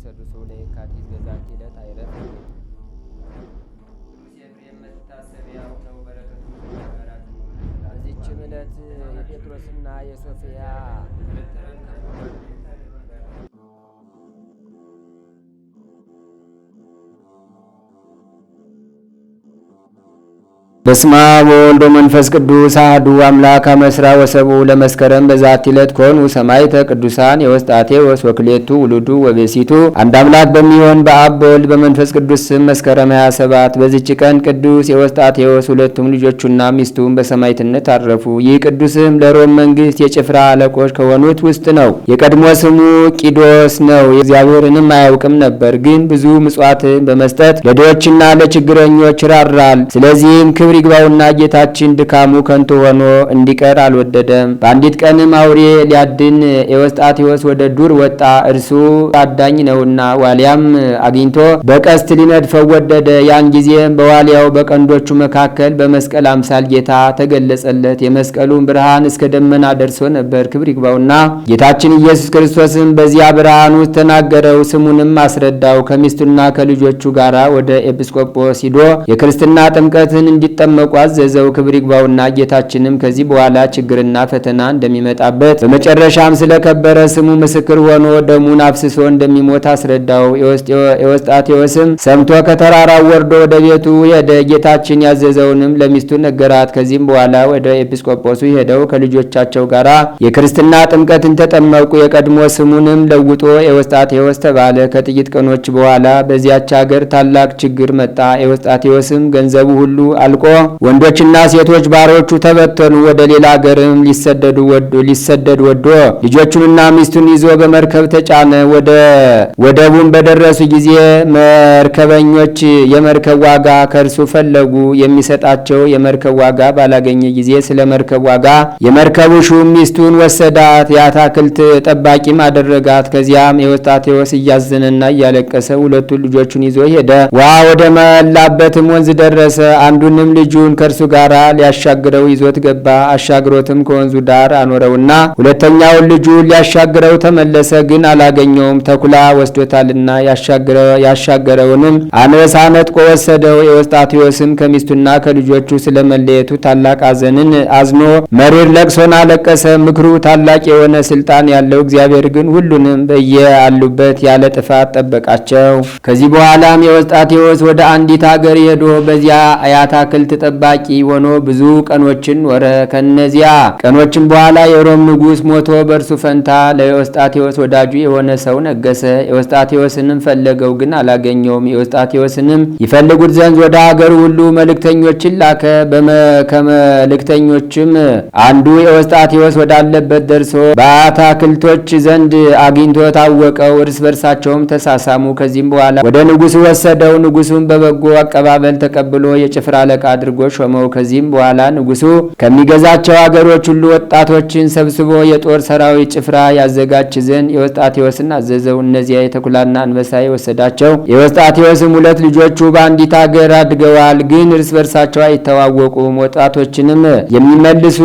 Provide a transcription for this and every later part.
ወይሰዱሱ ለየካቲት በዛቲ ዕለት አይረፍ። ቅዱስ ኤፍሬም መታሰቢያው ነው። በረከቱ ጋራት። በዚችም ዕለት የጴጥሮስና የሶፊያ በስመ አብ ወወልድ ወመንፈስ ቅዱስ አሐዱ አምላክ አመስራ ወሰቡ ለመስከረም በዛቲ ዕለት ኮኑ ሰማዕተ ቅዱሳን የወስጣቴዎስ ወክሌቱ ውሉዱ ወቤሲቱ። አንድ አምላክ በሚሆን በአብ በወልድ በመንፈስ ቅዱስ ስም መስከረም 27 በዚች ቀን ቅዱስ የወስጣቴዎስ ሁለቱም ልጆቹና ሚስቱም በሰማዕትነት አረፉ። ይህ ቅዱስም ለሮም መንግስት የጭፍራ አለቆች ከሆኑት ውስጥ ነው። የቀድሞ ስሙ ቂዶስ ነው። እግዚአብሔርንም አያውቅም ነበር፣ ግን ብዙ ምጽዋትን በመስጠት ለድሆችና ለችግረኞች ራራል። ስለዚህም ክብር ይግባውና ጌታችን ድካሙ ከንቱ ሆኖ እንዲቀር አልወደደም። በአንዲት ቀንም አውሬ ሊያድን ኤዎስጣቴዎስ ወደ ዱር ወጣ። እርሱ አዳኝ ነውና ዋሊያም አግኝቶ በቀስት ሊነድፈው ወደደ። ያን ጊዜም በዋሊያው በቀንዶቹ መካከል በመስቀል አምሳል ጌታ ተገለጸለት። የመስቀሉን ብርሃን እስከ ደመና ደርሶ ነበር። ክብር ይግባውና ጌታችን ኢየሱስ ክርስቶስም በዚያ ብርሃን ውስጥ ተናገረው፣ ስሙንም አስረዳው። ከሚስቱና ከልጆቹ ጋር ወደ ኤጲስቆጶስ ሂዶ የክርስትና ጥምቀትን እንዲጠመቁ አዘዘው። ክብር ይግባውና ጌታችንም ከዚህ በኋላ ችግርና ፈተና እንደሚመጣበት በመጨረሻም ስለከበረ ስሙ ምስክር ሆኖ ደሙን አፍስሶ እንደሚሞት አስረዳው። ኤዎስጣቴዎስም ሰምቶ ከተራራው ወርዶ ወደ ቤቱ ሄደ። ጌታችን ያዘዘውንም ለሚስቱ ነገራት። ከዚህም በኋላ ወደ ኤጲስቆጶሱ ሄደው ከልጆቻቸው ጋር የክርስትና ጥምቀትን ተጠመቁ። የቀድሞ ስሙንም ለውጦ ኤዎስጣቴዎስ ተባለ። ከጥቂት ቀኖች በኋላ በዚያች ሀገር ታላቅ ችግር መጣ። ኤዎስጣቴዎስም ገንዘቡ ሁሉ አልቆ ወንዶችና ሴቶች ባሮቹ ተበተኑ። ወደ ሌላ ሀገርም ሊሰደድ ወዶ ልጆቹንና ሚስቱን ይዞ በመርከብ ተጫነ። ወደቡን በደረሱ ጊዜ መርከበኞች የመርከብ ዋጋ ከእርሱ ፈለጉ። የሚሰጣቸው የመርከብ ዋጋ ባላገኘ ጊዜ ስለ መርከብ ዋጋ የመርከቡ ሹም ሚስቱን ወሰዳት፣ የአታክልት ጠባቂም አደረጋት። ከዚያም ኤዎስጣቴዎስ እያዘነና እያለቀሰ ሁለቱን ልጆቹን ይዞ ሄደ። ውሃ ወደ መላበትም ወንዝ ደረሰ። አንዱንም ልጁን ከእርሱ ጋር ሊያሻግረው ይዞት ገባ። አሻግሮትም ከወንዙ ዳር አኖረውና ሁለተኛውን ልጁን ሊያሻግረው ተመለሰ፣ ግን አላገኘውም፣ ተኩላ ወስዶታልና። ያሻገረውንም አንበሳ ነጥቆ ወሰደው። ኤዎስጣቴዎስም ከሚስቱና ከልጆቹ ስለመለየቱ ታላቅ ሐዘንን አዝኖ መሪር ለቅሶን አለቀሰ። ምክሩ ታላቅ የሆነ ስልጣን ያለው እግዚአብሔር ግን ሁሉንም በየአሉበት ያለ ጥፋት ጠበቃቸው። ከዚህ በኋላም ኤዎስጣቴዎስ ወደ አንዲት ሀገር ሄዶ በዚያ የአታክልት ጠባቂ ሆኖ ብዙ ቀኖችን ኖረ። ከነዚያ ቀኖችን በኋላ የሮም ንጉሥ ሞቶ በእርሱ ፈንታ ለኤዎስጣቴዎስ ወዳጁ የሆነ ሰው ነገሰ። ኤዎስጣቴዎስንም ፈለገው፣ ግን አላገኘውም። ኤዎስጣቴዎስንም ይፈልጉት ዘንድ ወደ ሀገሩ ሁሉ መልእክተኞችን ላከ። ከመልእክተኞችም አንዱ ኤዎስጣቴዎስ ወዳለበት ደርሶ በአታክልቶች ዘንድ አግኝቶ ታወቀው። እርስ በርሳቸውም ተሳሳሙ። ከዚህም በኋላ ወደ ንጉሥ ወሰደው። ንጉሡም በበጎ አቀባበል ተቀብሎ የጭፍራ አለቃ አድርጎ ሾመው። ከዚህም በኋላ ንጉሡ ከሚገዛቸው አገሮች ሁሉ ወጣቶችን ሰብስቦ የጦር ሰራዊት ጭፍራ ያዘጋጅ ዘንድ ኤዎስጣቴዎስን አዘዘው። እነዚያ የተኩላና አንበሳ የወሰዳቸው ኤዎስጣቴዎስም ሁለት ልጆቹ በአንዲት አገር አድገዋል፣ ግን እርስ በርሳቸው አይተዋወቁም። ወጣቶችንም የሚመልሱ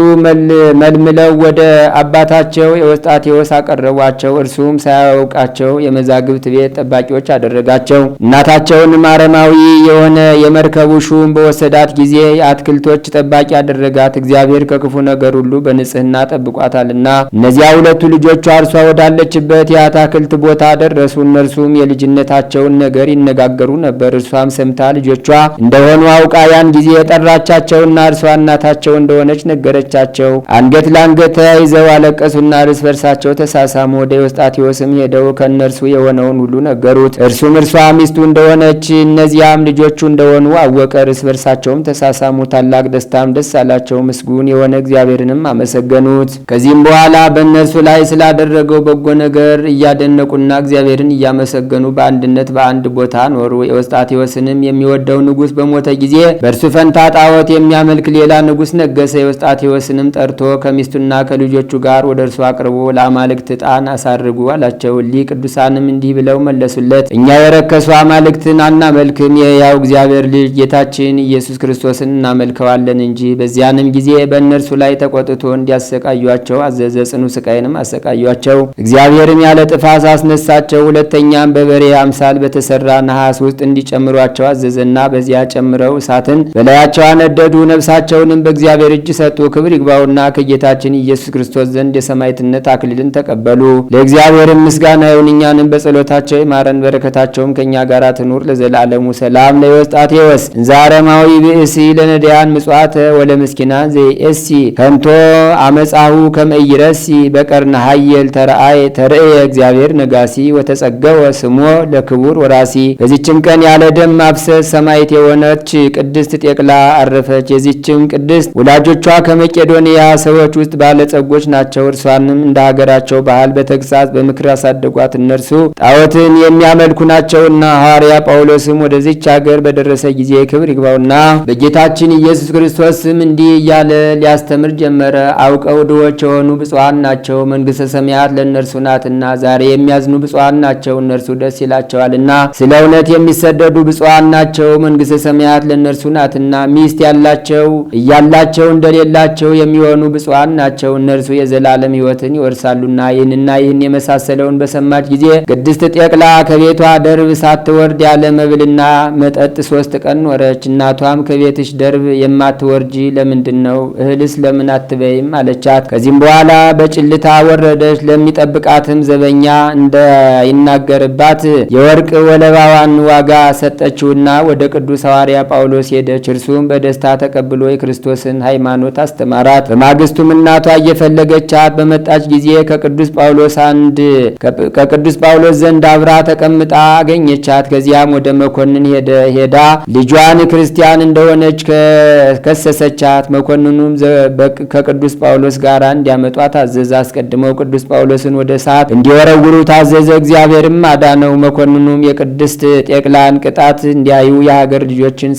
መልምለው ወደ አባታቸው ኤዎስጣቴዎስ አቀረቧቸው። እርሱም ሳያውቃቸው የመዛግብት ቤት ጠባቂዎች አደረጋቸው። እናታቸውንም አረማዊ የሆነ የመርከቡ ሹም በወሰዳት ጊዜ የአትክልቶች ጠባቂ አደረጋት። እግዚአብሔር ከክፉ ነገር ሁሉ በንጽህና ጠብቋታልና። እነዚያ ሁለቱ ልጆቿ እርሷ ወዳለችበት የአታክልት ቦታ ደረሱ። እነርሱም የልጅነታቸውን ነገር ይነጋገሩ ነበር። እርሷም ሰምታ ልጆቿ እንደሆኑ አውቃ ያን ጊዜ የጠራቻቸውና እርሷ እናታቸው እንደሆነች ነገረቻቸው። አንገት ለአንገት ተያይዘው አለቀሱና እርስ በርሳቸው ተሳሳሙ። ወደ ኤዎስጣቴዎስም ሄደው ከእነርሱ የሆነውን ሁሉ ነገሩት። እርሱም እርሷ ሚስቱ እንደሆነች እነዚያም ልጆቹ እንደሆኑ አወቀ። እርስ በርሳቸውም ተሳሳሙ። ታላቅ ደስታም ደስ አላቸው። ምስጉን የሆነ እግዚአብሔርንም አመሰገኑት። ከዚህም በኋላ በእነርሱ ላይ ስላደረገው በጎ ነገር እያደነቁና እግዚአብሔርን እያመሰገኑ በአንድነት በአንድ ቦታ ኖሩ። ኤዎስጣቴዎስንም የሚወደው ንጉሥ በሞተ ጊዜ በእርሱ ፈንታ ጣዖት የሚያመልክ ሌላ ንጉሥ ነገሰ። ኤዎስጣቴዎስንም ጠርቶ ከሚስቱና ከልጆቹ ጋር ወደ እርሱ አቅርቦ ለአማልክት ዕጣን አሳርጉ አላቸው። እሊህ ቅዱሳንም እንዲህ ብለው መለሱለት፣ እኛ የረከሱ አማልክትን አናመልክም። የሕያው እግዚአብሔር ልጅ ጌታችን ኢየሱስ ክርስቶስ ክርስቶስን እናመልከዋለን እንጂ። በዚያንም ጊዜ በእነርሱ ላይ ተቆጥቶ እንዲያሰቃዩአቸው አዘዘ። ጽኑ ስቃይንም አሰቃዩአቸው። እግዚአብሔርም ያለ ጥፋት አስነሳቸው። ሁለተኛም በበሬ አምሳል በተሰራ ነሐስ ውስጥ እንዲጨምሯቸው አዘዘና በዚያ ጨምረው እሳትን በላያቸው አነደዱ። ነፍሳቸውንም በእግዚአብሔር እጅ ሰጡ። ክብር ይግባውና ከጌታችን ኢየሱስ ክርስቶስ ዘንድ የሰማዕትነት አክሊልን ተቀበሉ። ለእግዚአብሔርም ምስጋና ይሁን፣ እኛንም በጸሎታቸው ይማረን፣ በረከታቸውም ከእኛ ጋር ትኑር ለዘላለሙ። ሰላም ለዮስጣቴዎስ እንዛረማዊ ብእሲ ለነዳያን ምጽዋተ ወለምስኪናን ዘይእሲ ከንቶ አመጻሁ ከመይረሲ በቀርነ ሀየል ተርእየ እግዚአብሔር ነጋሲ ወተጸገወ ስሞ ለክቡር ወራሲ። በዚችም ቀን ያለ ደም ማፍሰስ ሰማዕት የሆነች ቅድስት ጤቅላ አረፈች። የዚችም ቅድስት ወላጆቿ ከመቄዶንያ ሰዎች ውስጥ ባለጸጎች ናቸው። እርሷንም እንደ ሀገራቸው ባህል በተግሳጽ በምክር ያሳደጓት እነርሱ ጣዖትን የሚያመልኩ ናቸውና። ሐዋርያ ጳውሎስም ወደዚች ሀገር በደረሰ ጊዜ ክብር ይግባውና በጌታችን ኢየሱስ ክርስቶስ ስም እንዲህ እያለ ሊያስተምር ጀመረ። አውቀው ድሆች የሆኑ ብፁዓን ናቸው፣ መንግሥተ ሰማያት ለእነርሱ ናትና። ዛሬ የሚያዝኑ ብፁዓን ናቸው፣ እነርሱ ደስ ይላቸዋልና። ስለ እውነት የሚሰደዱ ብፁዓን ናቸው፣ መንግሥተ ሰማያት ለእነርሱ ናትና። ሚስት ያላቸው እያላቸው እንደሌላቸው የሚሆኑ ብፁዓን ናቸው፣ እነርሱ የዘላለም ሕይወትን ይወርሳሉና። ይህንና ይህን የመሳሰለውን በሰማች ጊዜ ቅድስት ጤቅላ ከቤቷ ደርብ ሳትወርድ ያለ መብልና መጠጥ 3 ቀን ኖረች። እናቷም ከቤትሽ ደርብ የማትወርጂ ለምንድን ነው? እህልስ ለምን አትበይም አለቻት። ከዚህም በኋላ በጭልታ ወረደች። ለሚጠብቃትም ዘበኛ እንዳይናገርባት የወርቅ ወለባዋን ዋጋ ሰጠችውና ወደ ቅዱስ ሐዋርያ ጳውሎስ ሄደች። እርሱም በደስታ ተቀብሎ የክርስቶስን ሃይማኖት አስተማራት። በማግስቱም እናቷ እየፈለገቻት በመጣች ጊዜ ከቅዱስ ጳውሎስ ዘንድ አብራ ተቀምጣ አገኘቻት። ከዚያም ወደ መኮንን ሄዳ ልጇን ክርስቲያን እንደሆነች ከሰሰቻት። መኮንኑም ከቅዱስ ጳውሎስ ጋር እንዲያመጧት አዘዘ። አስቀድመው ቅዱስ ጳውሎስን ወደ እሳት እንዲወረውሩ ታዘዘ። እግዚአብሔርም አዳነው። መኮንኑም የቅድስት ጤቅላን ቅጣት እንዲያዩ የሀገር ልጆችን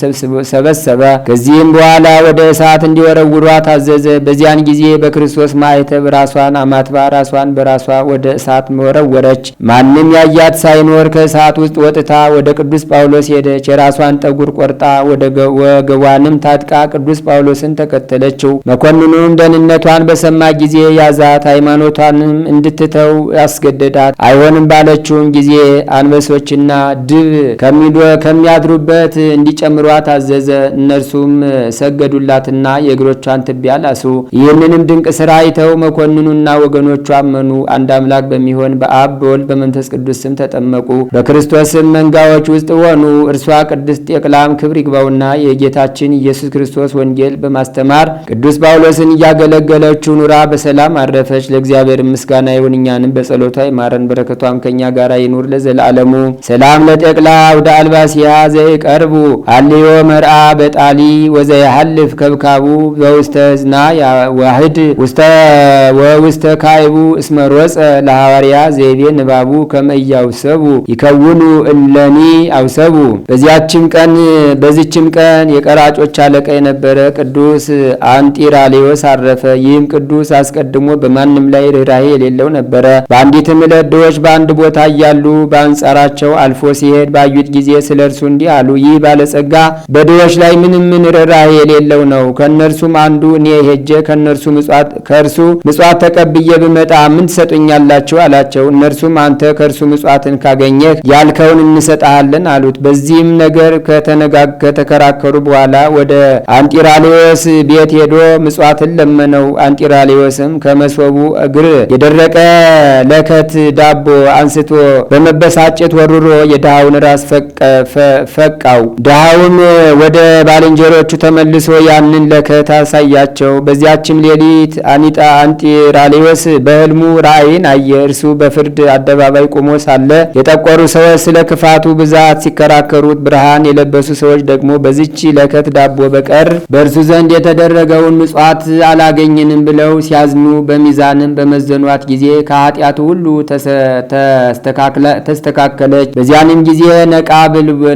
ሰበሰበ። ከዚህም በኋላ ወደ እሳት እንዲወረውሯት ታዘዘ። በዚያን ጊዜ በክርስቶስ ማዕተብ ራሷን አማትባ ራሷን በራሷ ወደ እሳት ወረወረች። ማንም ያያት ሳይኖር ከእሳት ውስጥ ወጥታ ወደ ቅዱስ ጳውሎስ ሄደች። የራሷን ጠጉር ቆርጣ ወገቧንም ታጥቃ ቅዱስ ጳውሎስን ተከተለችው። መኮንኑም ደህንነቷን በሰማ ጊዜ ያዛት፣ ሃይማኖቷንም እንድትተው ያስገደዳት። አይሆንም ባለችውም ጊዜ አንበሶችና ድብ ከሚያድሩበት እንዲጨምሯት አዘዘ። እነርሱም ሰገዱላትና የእግሮቿን ትቢያ ላሱ። ይህንንም ድንቅ ሥራ አይተው መኮንኑና ወገኖቹ አመኑ። አንድ አምላክ በሚሆን በአብ በወልድ በመንፈስ ቅዱስ ስም ተጠመቁ። በክርስቶስም መንጋዎች ውስጥ ሆኑ። እርሷ ቅድስት ጤቅላም ክብር ይግባውና የጌታችን ኢየሱስ ክርስቶስ ወንጌል በማስተማር ቅዱስ ጳውሎስን እያገለገለችው ኑራ በሰላም አረፈች። ለእግዚአብሔር ምስጋና ይሁን፣ እኛንም በጸሎቷ ይማረን፣ በረከቷም ከኛ ጋር ይኑር ለዘላለሙ። ሰላም ለጤቅላ ወደ አልባሲያ ዘይቀርቡ አልዮ መርአ በጣሊ ወዘያሐልፍ ከብካቡ በውስተ ዝና ዋህድ ውስተ ካይቡ እስመሮጸ ለሐዋርያ ዘይቤ ንባቡ ከመያውሰቡ ይከውኑ እለኒ አውሰቡ። በዚችም ቀን የቀራጮች አለቃ የነበረ ቅዱስ አንጢራሌዎስ አረፈ። ይህም ቅዱስ አስቀድሞ በማንም ላይ ርኅራኄ የሌለው ነበረ። በአንዲትም ዕለት ድሆች በአንድ ቦታ እያሉ በአንጻራቸው አልፎ ሲሄድ ባዩት ጊዜ ስለ እርሱ እንዲህ አሉ፣ ይህ ባለጸጋ በድሆች ላይ ምንም ርኅራኄ የሌለው ነው። ከእነርሱም አንዱ እኔ ሄጄ ከእርሱ ምጽዋት ተቀብዬ ብመጣ ምን ትሰጡኛላችሁ አላቸው። እነርሱም አንተ ከእርሱ ምጽዋትን ካገኘህ ያልከውን እንሰጣለን አሉት። በዚህም ነገር ከተከራከሩ በኋላ ወደ አንጢራሌዎስ ቤት ሄዶ ምጽዋትን ለመነው። አንጢራሌዎስም ከመሶቡ እግር የደረቀ ለከት ዳቦ አንስቶ በመበሳጨት ወርሮ የድሃውን ራስ ፈቃው። ድሃውም ወደ ባልንጀሮቹ ተመልሶ ያንን ለከት አሳያቸው። በዚያችም ሌሊት አንጢራሌዎስ በሕልሙ ራእይን አየ። እርሱ በፍርድ አደባባይ ቆሞ ሳለ የጠቆሩ ሰዎች ስለ ክፋቱ ብዛት ሲከራከሩት፣ ብርሃን የለበሱ ሰዎች ደግሞ በዚች ለከት ዳቦ በቀር በእርሱ ዘንድ የተደረገውን ምጽዋት አላገኝንም ብለው ሲያዝኑ፣ በሚዛንም በመዘኗት ጊዜ ከኃጢአቱ ሁሉ ተስተካከለች። በዚያንም ጊዜ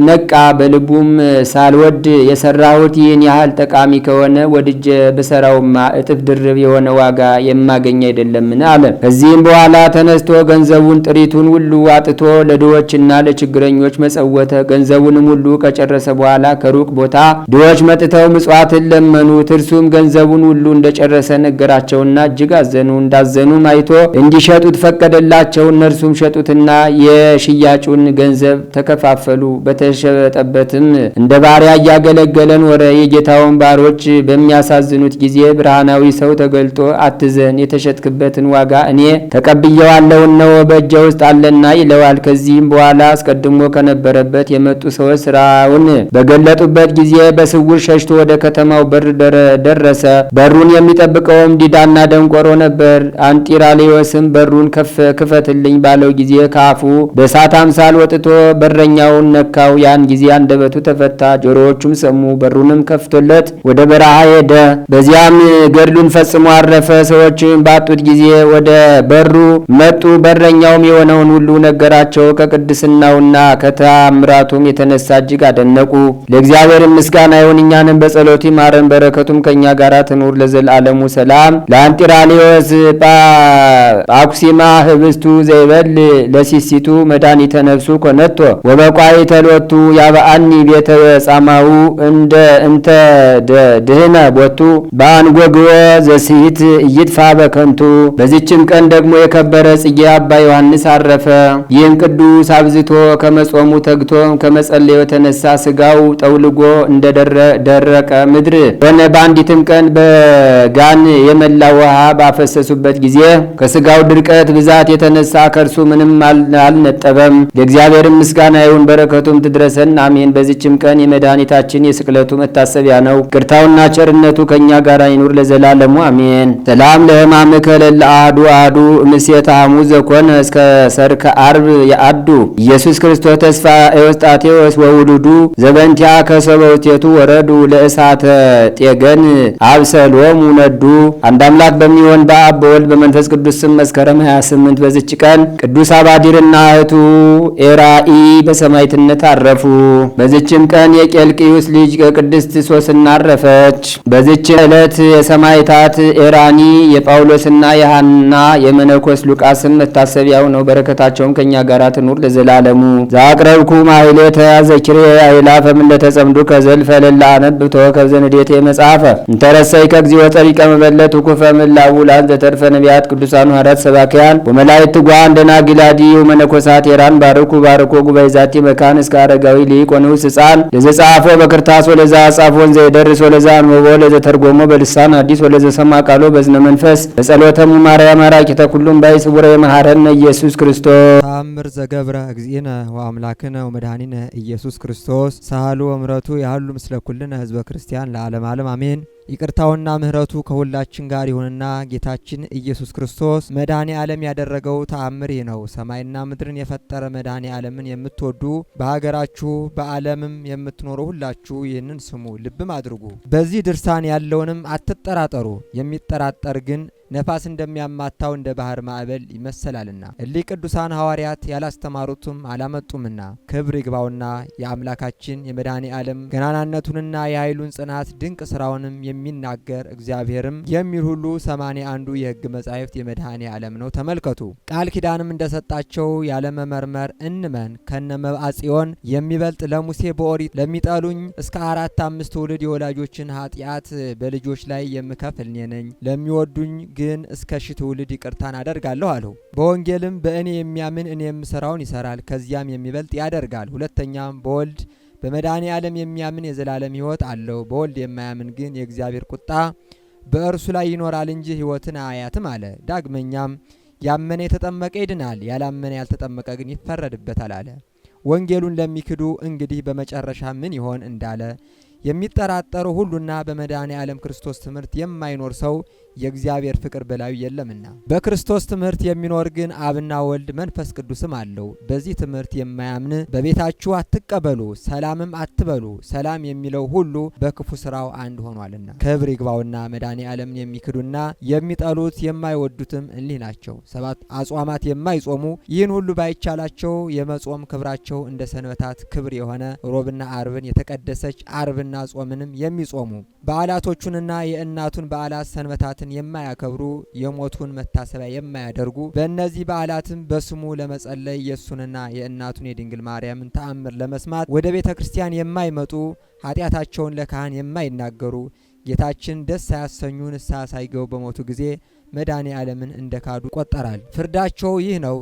ነቃ። በልቡም ሳልወድ የሰራሁት ይህን ያህል ጠቃሚ ከሆነ ወድጄ ብሰራውማ እጥፍ ድርብ የሆነ ዋጋ የማገኝ አይደለምን አለ። ከዚህም በኋላ ተነስቶ ገንዘቡን ጥሪቱን ሁሉ አጥቶ ለድሆችና ለችግረኞች መጸወተ። ገንዘቡንም ሁሉ ከጨረሰ በኋላ ከሩቅ ቦታ ድሆች መጥተው ምጽዋትን ለመኑት። እርሱም ገንዘቡን ሁሉ እንደጨረሰ ነገራቸውና እጅግ አዘኑ። እንዳዘኑም አይቶ እንዲሸጡት ፈቀደላቸው። እነርሱም ሸጡትና የሽያጩን ገንዘብ ተከፋፈሉ። በተሸጠበትም እንደ ባሪያ እያገለገለን ወረ የጌታውን ባሮች በሚያሳዝኑት ጊዜ ብርሃናዊ ሰው ተገልጦ አትዘን፣ የተሸጥክበትን ዋጋ እኔ ተቀብየዋለሁ፣ እነሆ በእጄ ውስጥ አለና ይለዋል። ከዚህም በኋላ አስቀድሞ ከነበረበት የመጡ ሰዎች ስራውን በገለጡበት ጊዜ በስውር ሸሽቶ ወደ ከተማው በር ደረሰ። በሩን የሚጠብቀውም ዲዳና ደንቆሮ ነበር። አንጢራሌዎስም በሩን ክፈትልኝ ባለው ጊዜ ከአፉ በእሳት አምሳል ወጥቶ በረኛውን ነካው። ያን ጊዜ አንደበቱ ተፈታ፣ ጆሮዎቹም ሰሙ። በሩንም ከፍቶለት ወደ በረሃ ሄደ። በዚያም ገድሉን ፈጽሞ አረፈ። ሰዎችም ባጡት ጊዜ ወደ በሩ መጡ። በረኛውም የሆነውን ሁሉ ነገራቸው። ከቅድስናውና ከተአምራቱም የተነሳ እጅግ አደነቁ። ለእግዚአብሔር ምስጋና ይሁን፣ እኛንም በጸሎቱ ይማረን፣ በረከቱም ከእኛ ጋር ትኑር ለዘላለሙ። ሰላም ለአንጢራሌዎስ ጳኩሲማ ህብስቱ ዘይበል ለሲሲቱ መድኃኒተ ነፍሱ ኮነቶ ወበቋይ ተሎቱ ያበአኒ ቤተ ጻማው እንተ ድህነ ቦቱ በአንጎግወ ዘስሂት እይጥፋ በከንቱ። በዚችም ቀን ደግሞ የከበረ ጽጌ አባ ዮሐንስ አረፈ። ይህም ቅዱስ አብዝቶ ከመጾሙ ተግቶ ከመጸለዩ የተነሳ ስጋው ጠውልጎ እንደ ደረቀ ምድር ሆነ። በአንዲትም ቀን በጋን የመላ ውሃ ባፈሰሱበት ጊዜ ከስጋው ድርቀት ብዛት የተነሳ ከእርሱ ምንም አልነጠበም። ለእግዚአብሔር ምስጋና ይሁን፣ በረከቱም ትድረሰን አሜን። በዚችም ቀን የመድኃኒታችን የስቅለቱ መታሰቢያ ነው። ቅርታውና ቸርነቱ ከእኛ ጋር ይኑር ለዘላለሙ አሜን። ሰላም ለሕማምከ ለለ አሐዱ አሐዱ እምሴተ ሐሙስ ዘኮነ እስከ ሠርከ ዓርብ የአዱ ኢየሱስ ክርስቶስ ተስፋ ኤዎስጣቴዎስ ወውሉዱ ዘበንቲያ ከሰበውቴቱ ወረዱ ለእሳተ ጤገን አብሰሎሙ ነዱ። አንድ አምላክ በሚሆን በአብ በወልድ በመንፈስ ቅዱስ ስም መስከረም 28 በዚች ቀን ቅዱስ አባዲርና እህቱ ኤራኢ በሰማዕትነት አረፉ። በዚችም ቀን የቄልቅዩስ ልጅ ቅድስት ሶስና አረፈች። በዚች ዕለት የሰማዕታት ኤራኒ የጳውሎስና የሐና የመነኮስ ሉቃስም መታሰቢያው ነው። በረከታቸውም ከኛ ጋር ትኑር ለዘላለሙ። ዛቅረብኩ ማሕሌተ ዘኪሬ አእላፈ እምለተጸምዱ ከዘልፈ ለላ አነብብ ከብዘንዴቴ መጽሐፈ እንተረሰይ ከግዚኦ ጸሪቀ መበለት ኩፈ ምላውላን ዘተርፈ ነቢያት ቅዱሳን ሐዋርያት ሰባክያን ወመላእክት ጓን ደናግላዲ ወመነኮሳት ኤራን ባርኩ ጉባኤ ዛቲ መካን እስከ አረጋዊ ሊቅ ወንዑስ ሕፃን ለዘጻፎ በክርታስ ወለዛ ጻፎን ዘይደርስ ወለዛ አንበቦ ለዘተርጎሞ በልሳን አዲስ ወለዘ ሰማ ቃሎ በዝነ መንፈስ በጸሎተሙ ማርያም አራቂተ ኩሉም ባይ ስቡረ የመሐረነ ኢየሱስ ክርስቶስ ተአምር ዘገብረ እግዚእነ ወአምላክነ ወመድኃኒነ ኢየሱስ ክርስቶስ ሳህሉ ወምረቱ ያህሉ ምስለ ኩልነ ህዝበ ክርስቲያን ለዓለም ዓለም አሜን። ይቅርታውና ምህረቱ ከሁላችን ጋር ይሁንና ጌታችን ኢየሱስ ክርስቶስ መድኃኔ ዓለም ያደረገው ተአምር ይህ ነው። ሰማይና ምድርን የፈጠረ መድኃኔ ዓለምን የምትወዱ በሀገራችሁ በዓለምም የምትኖሩ ሁላችሁ ይህንን ስሙ፣ ልብም አድርጉ። በዚህ ድርሳን ያለውንም አትጠራጠሩ። የሚጠራጠር ግን ነፋስ እንደሚያማታው እንደ ባህር ማዕበል ይመሰላልና እሊህ ቅዱሳን ሐዋርያት ያላስተማሩትም አላመጡምና ክብር ይግባውና የአምላካችን የመድኃኔ ዓለም ገናናነቱንና የኃይሉን ጽናት ድንቅ ስራውንም የሚናገር እግዚአብሔርም የሚል ሁሉ 81ዱ የሕግ መጻሕፍት የመድኃኔ ዓለም ነው። ተመልከቱ። ቃል ኪዳንም እንደሰጣቸው ያለመመርመር እንመን። ከነመብአ ጽዮን የሚበልጥ ለሙሴ በኦሪት ለሚጠሉኝ እስከ 4-5 ትውልድ የወላጆችን ኃጢአት በልጆች ላይ የምከፍል እኔ ነኝ፣ ለሚወዱኝ ግን እስከ 1000 ትውልድ ይቅርታን አደርጋለሁ አለው። በወንጌልም በእኔ የሚያምን እኔ የምሰራውን ይሰራል ከዚያም የሚበልጥ ያደርጋል። ሁለተኛም በወልድ በመድኃኔ ዓለም የሚያምን የዘላለም ሕይወት አለው። በወልድ የማያምን ግን የእግዚአብሔር ቁጣ በእርሱ ላይ ይኖራል እንጂ ሕይወትን አያትም አለ። ዳግመኛም ያመነ የተጠመቀ ይድናል፣ ያላመነ ያልተጠመቀ ግን ይፈረድበታል አለ። ወንጌሉን ለሚክዱ እንግዲህ በመጨረሻ ምን ይሆን እንዳለ የሚጠራጠሩ ሁሉና በመድኃኔ ዓለም ክርስቶስ ትምህርት የማይኖር ሰው የእግዚአብሔር ፍቅር በላዩ የለምና። በክርስቶስ ትምህርት የሚኖር ግን አብና ወልድ መንፈስ ቅዱስም አለው። በዚህ ትምህርት የማያምን በቤታችሁ አትቀበሉ፣ ሰላምም አትበሉ። ሰላም የሚለው ሁሉ በክፉ ስራው አንድ ሆኗልና። ክብር ይግባውና መድኃኔ ዓለምን የሚክዱና የሚጠሉት የማይወዱትም እሊህ ናቸው። 7 አጽዋማት የማይጾሙ ይህን ሁሉ ባይቻላቸው የመጾም ክብራቸው እንደ ሰንበታት ክብር የሆነ ሮብና አርብን የተቀደሰች አርብና ጾምንም የሚጾሙ በዓላቶቹንና የእናቱን በዓላት ሰንበታትን የማያከብሩ የሞቱን መታሰቢያ የማያደርጉ በእነዚህ በዓላትም በስሙ ለመጸለይ የእሱንና የእናቱን የድንግል ማርያምን ተአምር ለመስማት ወደ ቤተ ክርስቲያን የማይመጡ ኃጢአታቸውን ለካህን የማይናገሩ ጌታችን ደስ ሳያሰኙ ንስሐ ሳይገቡ በሞቱ ጊዜ መድኃኔ ዓለምን እንደካዱ ይቆጠራል። ፍርዳቸው ይህ ነው።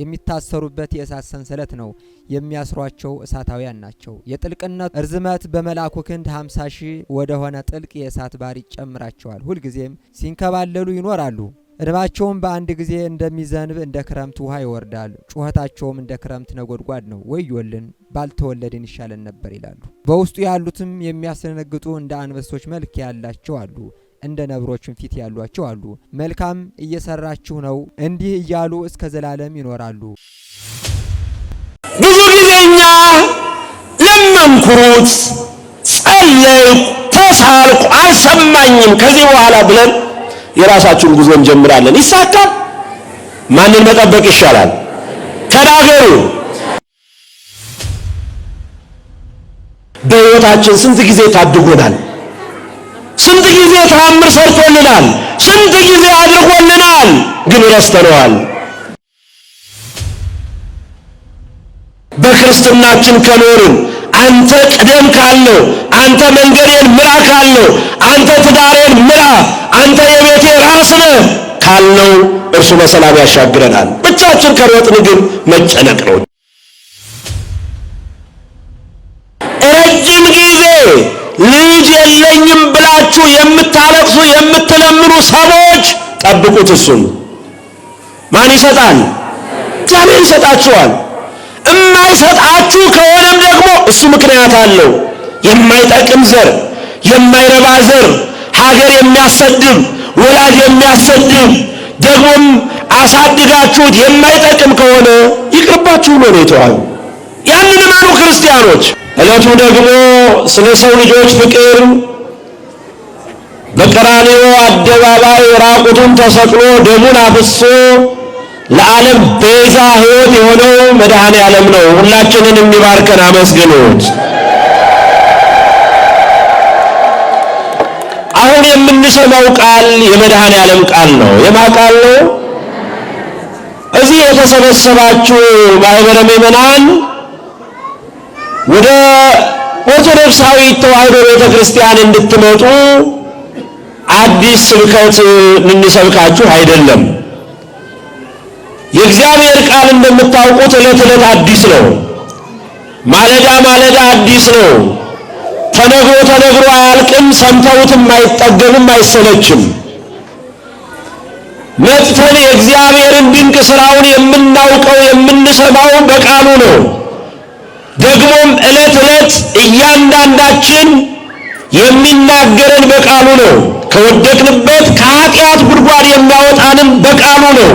የሚታሰሩበት የእሳት ሰንሰለት ነው። የሚያስሯቸው እሳታውያን ናቸው። የጥልቅነት እርዝመት በመልአኩ ክንድ 50 ሺህ ወደሆነ ጥልቅ የእሳት ባሕር ይጨምራቸዋል። ሁልጊዜም ሲንከባለሉ ይኖራሉ። እንባቸውም በአንድ ጊዜ እንደሚዘንብ እንደ ክረምት ውሃ ይወርዳል። ጩኸታቸውም እንደ ክረምት ነጎድጓድ ነው። ወዮልን ባልተወለድን ይሻለን ነበር ይላሉ። በውስጡ ያሉትም የሚያስደነግጡ እንደ አንበሶች መልክ ያላቸው አሉ፣ እንደ ነብሮችም ፊት ያሏቸው አሉ። መልካም እየሰራችሁ ነው እንዲህ እያሉ እስከ ዘላለም ይኖራሉ። ብዙ ጊዜ እኛ ለመንኩሩት፣ ጸለይኩ፣ ተሳልኩ፣ አልሰማኝም ከዚህ በኋላ ብለን የራሳችሁን ጉዞ እንጀምራለን። ይሳካል? ማንን መጠበቅ ይሻላል? ተናገሩ። በሕይወታችን ስንት ጊዜ ታድጎናል? ስንት ጊዜ ተአምር ሰርቶልናል? ስንት ጊዜ አድርጎልናል? ግን ረስተነዋል። በክርስትናችን ከኖርን አንተ ቅደም ካለው፣ አንተ መንገዴን ምራ ካለው፣ አንተ ትዳሬን ምራ፣ አንተ የቤቴ ራስ ነህ ካልነው እርሱ በሰላም ያሻግረናል። ብቻችን ከሮጥን ግን መጨነቅ ነው። ረጅም ጊዜ ልጅ የለኝም ብላችሁ የምታለቅሱ የምትለምኑ ሰዎች ጠብቁት። እሱን ማን ይሰጣል? እግዚአብሔር ይሰጣችኋል። የማይሰጣችሁ ከሆነም ደግሞ እሱ ምክንያት አለው። የማይጠቅም ዘር፣ የማይረባ ዘር፣ ሀገር የሚያሰድብ ወላጅ የሚያሰድብ ደግሞም አሳድጋችሁት የማይጠቅም ከሆነ ይቅርባችሁ ነው የተዋሉ። ያንን እመኑ ክርስቲያኖች። ዕለቱ ደግሞ ስለ ሰው ልጆች ፍቅር በቀራንዮ አደባባይ ራቁቱን ተሰቅሎ ደሙን አፍሶ ለዓለም ቤዛ ሕይወት የሆነው መድኃኔ ዓለም ነው። ሁላችንን የሚባርከን አመስግኑት። አሁን የምንሰማው ቃል የመድኃኔ ዓለም ቃል ነው። የማ ቃል ነው? እዚህ የተሰበሰባችሁ ማኅበረ ምእመናን ወደ ኦርቶዶክሳዊ ተዋሕዶ ቤተ ክርስቲያን እንድትመጡ አዲስ ስብከት ልንሰብካችሁ አይደለም። የእግዚአብሔር ቃል እንደምታውቁት ዕለት ዕለት አዲስ ነው። ማለዳ ማለዳ አዲስ ነው። ተነግሮ ተነግሮ አያልቅም። ሰምተውትም አይጠገብም፣ አይሰለችም። መጥተን የእግዚአብሔርን ድንቅ ሥራውን የምናውቀው የምንሰማው በቃሉ ነው። ደግሞም ዕለት ዕለት እያንዳንዳችን የሚናገረን በቃሉ ነው። ከወደቅንበት ከኃጢአት ጉድጓድ የሚያወጣንም በቃሉ ነው።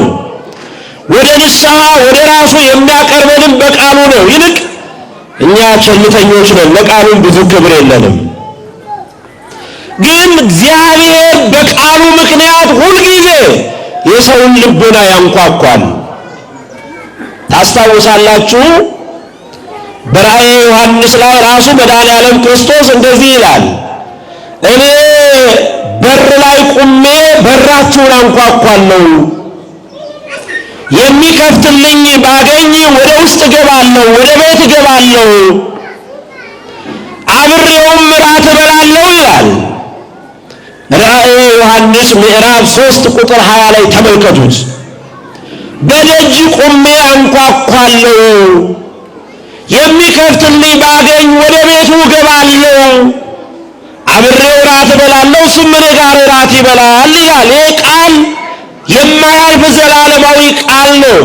ወደ ንስሐ ወደ ራሱ የሚያቀርበንም በቃሉ ነው። ይልቅ እኛ ቸልተኞች ነን፣ ለቃሉም ብዙ ክብር የለንም። ግን እግዚአብሔር በቃሉ ምክንያት ሁልጊዜ የሰውን ልቦና ያንኳኳል። ታስታውሳላችሁ? በራእየ ዮሐንስ ላይ ራሱ መድኃኔ ዓለም ክርስቶስ እንደዚህ ይላል፣ እኔ በር ላይ ቁሜ በራችሁን አንኳኳለሁ፣ የሚከፍትልኝ ባገኝ ወደ ውስጥ እገባለሁ፣ ወደ ቤት እገባለሁ፣ አብሬውም እራት እበላለሁ ይላል። ራእየ ዮሐንስ ምዕራፍ 3 ቁጥር 20 ላይ ተመልከቱት። በደጅ ቁሜ አንኳኳለሁ፣ የሚከፍትልኝ ባገኝ ወደ ቤቱ እገባለሁ፣ አብሬው እራት እበላለሁ፣ እሱም እኔ ጋር እራት ይበላል ይላል። ይህ ቃል የማያልፍ ዘላለማዊ ቃል ነው።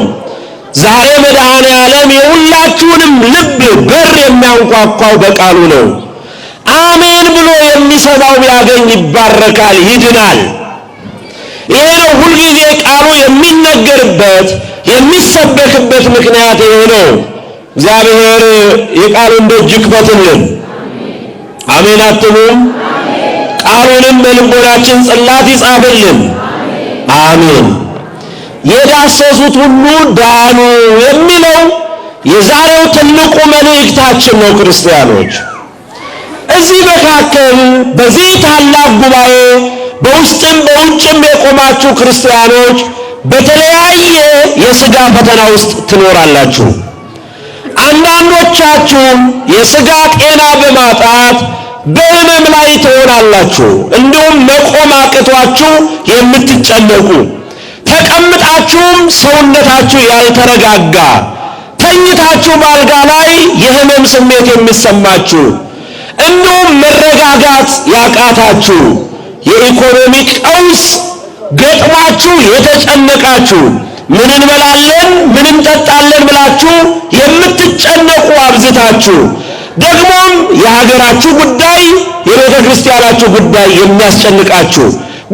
ዛሬ መድኃኔ ዓለም የሁላችሁንም ልብ በር የሚያንኳኳው በቃሉ ነው። አሜን ብሎ የሚሰማው ቢያገኝ ይባረካል፣ ይድናል። ይሄ ነው ሁልጊዜ ቃሉ የሚነገርበት የሚሰበክበት ምክንያት የሆነው። እግዚአብሔር የቃሉን ደጅ ይክፈትልን። አሜን አትሉም? ቃሉንም በልቦናችን ጽላት ይጻፍልን። አሜን። የዳሰሱት ሁሉ ዳኑ የሚለው የዛሬው ትልቁ መልእክታችን ነው። ክርስቲያኖች በዚህ መካከል በዚህ ታላቅ ጉባኤ በውስጥም በውጭም የቆማችሁ ክርስቲያኖች በተለያየ የሥጋ ፈተና ውስጥ ትኖራላችሁ። አንዳንዶቻችሁ የሥጋ ጤና በማጣት በሕመም ላይ ትሆናላችሁ። እንዲሁም መቆም አቅቷችሁ የምትጨነቁ፣ ተቀምጣችሁም ሰውነታችሁ ያልተረጋጋ፣ ተኝታችሁ በአልጋ ላይ የሕመም ስሜት የሚሰማችሁ፣ እንዲሁም መረጋጋት ያቃታችሁ፣ የኢኮኖሚ ቀውስ ገጥሟችሁ የተጨነቃችሁ፣ ምን እንበላለን ምን እንጠጣለን ብላችሁ የምትጨነቁ አብዝታችሁ፣ ደግሞም የሀገራችሁ ጉዳይ የቤተ ክርስቲያናችሁ ጉዳይ የሚያስጨንቃችሁ፣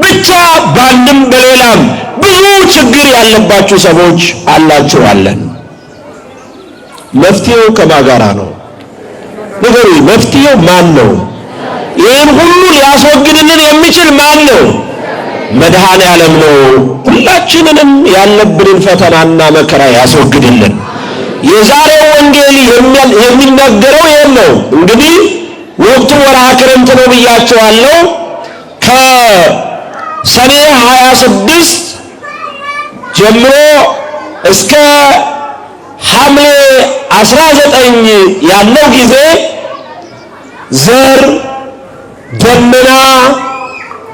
ብቻ በአንድም በሌላም ብዙ ችግር ያለባችሁ ሰዎች አላችኋለን። መፍትሄው ከማጋራ ነው? ንገሩኝ። መፍትሄው ማን ነው? ይህን ሁሉ ሊያስወግድልን የሚችል ማን ነው? መድኃኔ ዓለም ነው። ሁላችንንም ያለብንን ፈተናና መከራ ያስወግድልን። የዛሬው ወንጌል የሚናገረው ይሄን ነው። እንግዲህ ወቅቱ ወርሃ ክረምት ነው ብያቸዋለሁ። ከሰኔ 26 ጀምሮ እስከ ሐምሌ 19 ያለው ጊዜ ዘር፣ ደመና፣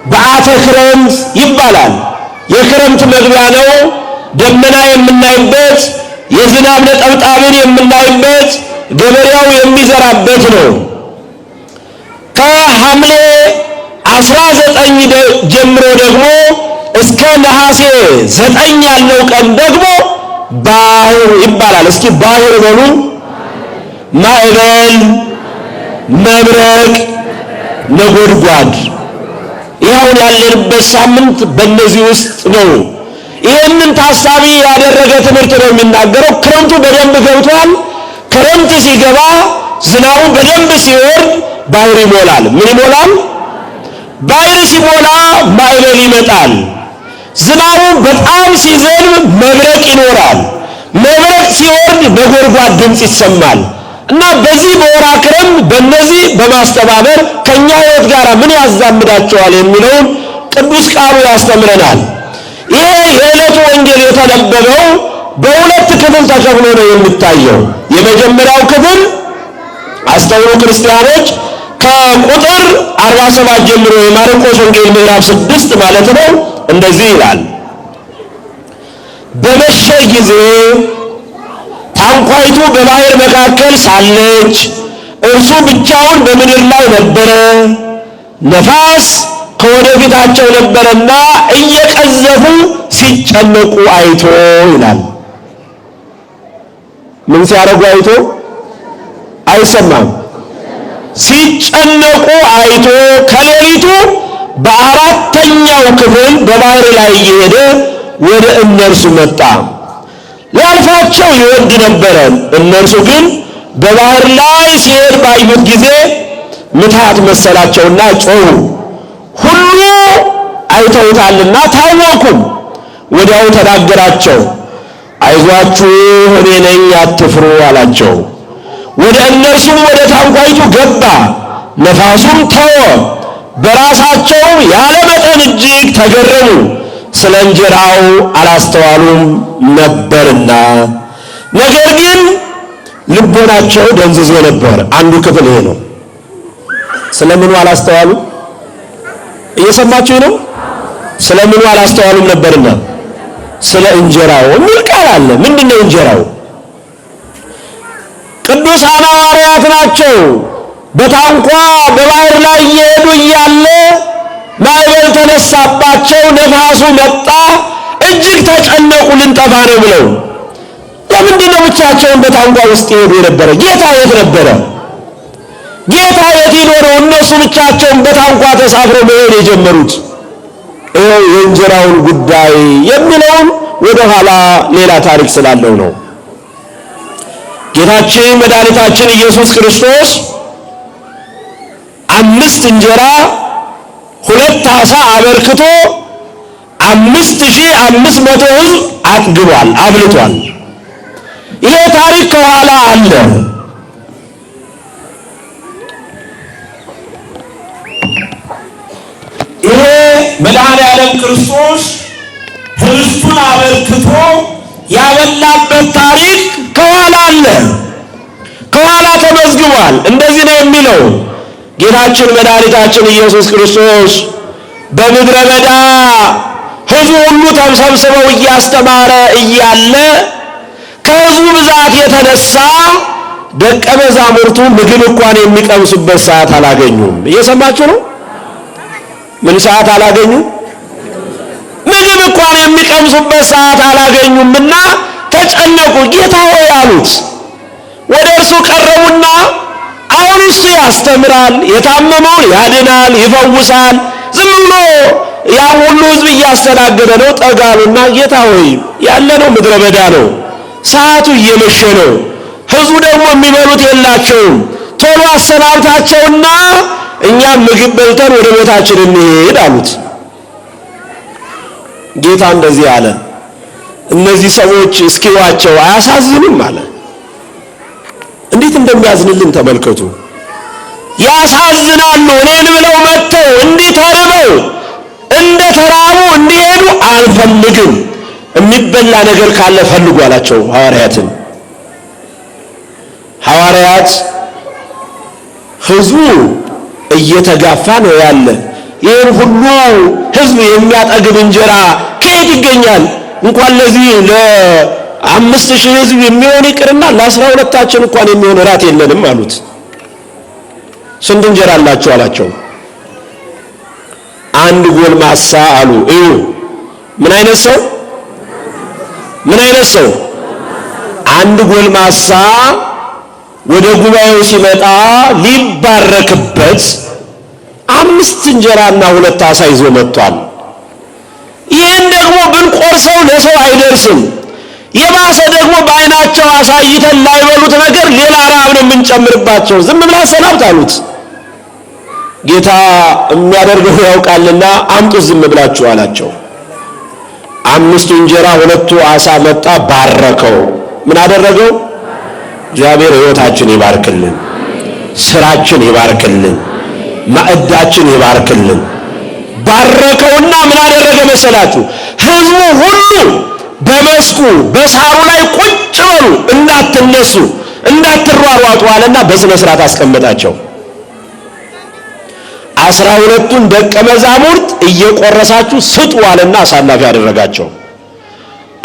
በዓተ ክረምት ይባላል። የክረምት መግቢያ ነው። ደመና የምናይበት፣ የዝናብ ነጠብጣብን የምናይበት፣ ገበሬው የሚዘራበት ነው። ከሐምሌ 19 ጀምሮ ደግሞ እስከ ነሐሴ 9 ያለው ቀን ደግሞ ባህር ይባላል። እስኪ ባህር በሉ። ማዕበል፣ መብረቅ፣ ነጎድጓድ። ይኸውን ያለንበት ሳምንት በእነዚህ ውስጥ ነው። ይህንን ታሳቢ ያደረገ ትምህርት ነው የሚናገረው። ክረምቱ በደንብ ገብቷል። ክረምት ሲገባ ዝናቡ በደንብ ሲወርድ ባህር ይሞላል። ምን ይሞላል? ባህር ሲሞላ ማዕበል ይመጣል። ዝናቡ በጣም ሲዘንብ መብረቅ ይኖራል። መብረቅ ሲወርድ ነጎድጓድ ድምፅ ይሰማል። እና በዚህ በወርሃ ክረምት በእነዚህ በማስተባበር ከኛ ሕይወት ጋር ምን ያዛምዳቸዋል የሚለውን ቅዱስ ቃሉ ያስተምረናል። ይሄ የዕለቱ ወንጌል የተነበበው በሁለት ክፍል ተከፍሎ ነው የሚታየው። የመጀመሪያው ክፍል አስተውሉ ክርስቲያኖች፣ ከቁጥር 47 ጀምሮ የማርቆስ ወንጌል ምዕራፍ 6 ማለት ነው። እንደዚህ ይላል። በመሸ ጊዜ ታንኳይቱ በባህር መካከል ሳለች እርሱ ብቻውን በምድር ላይ ነበረ። ነፋስ ከወደፊታቸው ነበረና እየቀዘፉ ሲጨነቁ አይቶ ይላል። ምን ሲያደርጉ አይቶ? አይሰማም። ሲጨነቁ አይቶ ከሌሊቱ በአራተኛው ክፍል በባህር ላይ እየሄደ ወደ እነርሱ መጣ። ሊያልፋቸው ይወድ ነበረ። እነርሱ ግን በባህር ላይ ሲሄድ ባዩት ጊዜ ምትሃት መሰላቸውና ጮኹ። ሁሉ አይተውታልና ታወኩም። ወዲያው ተናገራቸው፣ አይዟችሁ እኔ ነኝ አትፍሩ አላቸው። ወደ እነርሱም ወደ ታንኳይቱ ገባ፣ ነፋሱም ተወ። በራሳቸው ያለ መጠን እጅግ ተገረሙ፣ ስለ እንጀራው አላስተዋሉም ነበርና። ነገር ግን ልቦናቸው ደንዝዞ ነበር። አንዱ ክፍል ይሄ ነው። ስለምኑ አላስተዋሉ? እየሰማችሁ ነው? ስለምኑ አላስተዋሉም ነበርና ስለ እንጀራው የሚል ቃል አለ። ምንድነው እንጀራው? ቅዱሳን ሐዋርያት ናቸው። በታንኳ በባህር ላይ እየሄዱ እያለ ማዕበል ተነሳባቸው፣ ነፋሱ መጣ፣ እጅግ ተጨነቁ፣ ልንጠፋ ነው ብለው። ለምንድን ነው ብቻቸውን በታንኳ ውስጥ ይሄዱ የነበረ? ጌታ የት ነበረ? ጌታ የት ይኖረው? እነሱ ብቻቸውን በታንኳ ተሳፍረው መሄድ የጀመሩት? ይኸው የእንጀራውን ጉዳይ የሚለውን ወደ ኋላ ሌላ ታሪክ ስላለው ነው። ጌታችን መድኃኒታችን ኢየሱስ ክርስቶስ 5 እንጀራ 2 ዓሣ አበርክቶ 5500 ሕዝብ አጥግቧል፣ አብልቷል። ይሄ ታሪክ ከኋላ አለ። ክርስቶስ ህብስቱን አበርክቶ ያበላበት ታሪክ ከኋላ አለ፣ ከኋላ ተመዝግቧል። እንደዚህ ነው የሚለው ጌታችን መድኃኒታችን ኢየሱስ ክርስቶስ በምድረ በዳ ሕዝቡ ሁሉ ተሰብስበው እያስተማረ እያለ ከሕዝቡ ብዛት የተነሳ ደቀ መዛሙርቱ ምግብ እንኳን የሚቀምሱበት ሰዓት አላገኙም። እየሰማችሁ ነው? ምን ሰዓት አላገኙም? ምግብ እንኳን የሚቀምሱበት ሰዓት አላገኙምና ተጨነቁ። ጌታ ሆይ አሉት። ወደ እርሱ ቀረቡና አሁን እሱ ያስተምራል፣ የታመመውን ያድናል፣ ይፈውሳል። ዝም ብሎ ያ ሁሉ ሕዝብ እያስተናገደ ነው። ጠጋሉና ጌታ ሆይ ያለነው ምድረ በዳ ነው፣ ሰዓቱ እየመሸ ነው፣ ሕዝቡ ደግሞ የሚበሉት የላቸውም። ቶሎ አሰናብታቸውና እኛም ምግብ በልተን ወደ ቤታችን እንሄድ አሉት። ጌታ እንደዚህ አለ፣ እነዚህ ሰዎች እስኪዋቸው አያሳዝኑም አለ። እንዴት እንደሚያዝንልን ተመልከቱ። ያሳዝናሉ። እኔን ብለው መጥተው እንዲህ ተርበው እንደ ተራቡ እንዲሄዱ አልፈልግም። የሚበላ ነገር ካለ ፈልጉ አላቸው ሐዋርያትን። ሐዋርያት ሕዝቡ እየተጋፋ ነው ያለ። ይህን ሁሉ ሕዝብ የሚያጠግብ እንጀራ ከየት ይገኛል? እንኳን ለዚህ ለ5000 ሕዝብ የሚሆን ይቅርና ለ12ታችን እንኳን የሚሆን እራት የለንም አሉት። ስንት እንጀራ አላችሁ አላቸው። አንድ ጎልማሳ አሉ። እዩ ምን አይነት ሰው? ምን አይነት ሰው? አንድ ጎልማሳ ወደ ጉባኤው ሲመጣ ሊባረክበት 5 እንጀራና 2 ዓሣ ይዞ መጥቷል። ይህን ደግሞ ብንቆርሰው ለሰው አይደርስም። የባሰ ደግሞ በዓይናቸው አሳይተን ላይበሉት ነገር ሌላ ረሃብ ነው የምንጨምርባቸው። ዝም ብላ ሰላምት አሉት። ጌታ የሚያደርገው ያውቃልና አምጡት ዝም ብላችሁ አላቸው። 5 እንጀራ 2 ዓሣ መጣ፣ ባረከው። ምን አደረገው? እግዚአብሔር ሕይወታችን ይባርክልን፣ ስራችን ይባርክልን፣ ማዕዳችን ይባርክልን። ባረከውና ምን አደረገ መሰላችሁ? ሕዝቡ ሁሉ በመስኩ በሳሩ ላይ ቁጭ በሉ፣ እንዳትነሱ እንዳትሯሯጡ አለና በስነ ስርዓት አስቀመጣቸው። 12ቱን ደቀ መዛሙርት እየቆረሳችሁ ስጡ አለና አሳላፊ አደረጋቸው።